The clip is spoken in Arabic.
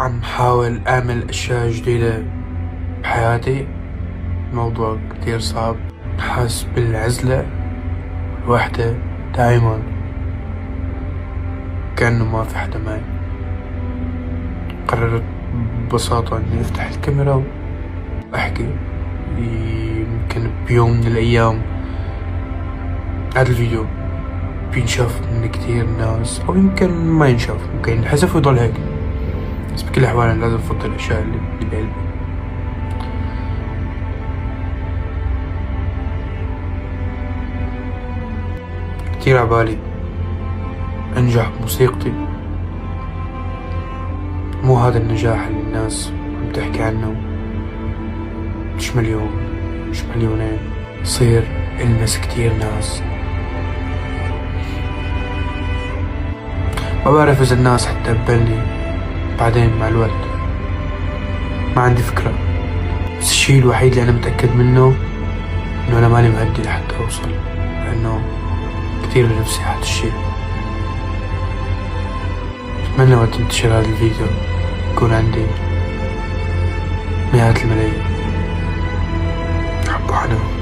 عم حاول أعمل أشياء جديدة بحياتي. الموضوع كتير صعب، حاسس بالعزلة الوحدة دايما، كأنه ما في حدا معي. قررت ببساطة إني أفتح الكاميرا وأحكي. يمكن بيوم من الأيام هذا الفيديو بينشاف من كتير ناس، أو يمكن ما ينشاف، ممكن ينحذف ويضل هيك. بس بكل الأحوال أنا لازم أفضل الأشياء اللي بقلبي. كتير عبالي أنجح بموسيقتي، مو هذا النجاح اللي الناس عم تحكي عنه، مش مليون مش مليونين، صير ألمس كتير ناس. ما بعرف إذا الناس حتقبلني بعدين مع الوقت، ما عندي فكرة. بس الشي الوحيد اللي أنا متأكد منه إنه أنا ماني مهدي لحتى أوصل، لأنه كتير بنفسي هذا الشي. أتمنى وقت انتشر هذا الفيديو يكون عندي مئات الملايين. حبوا حدا.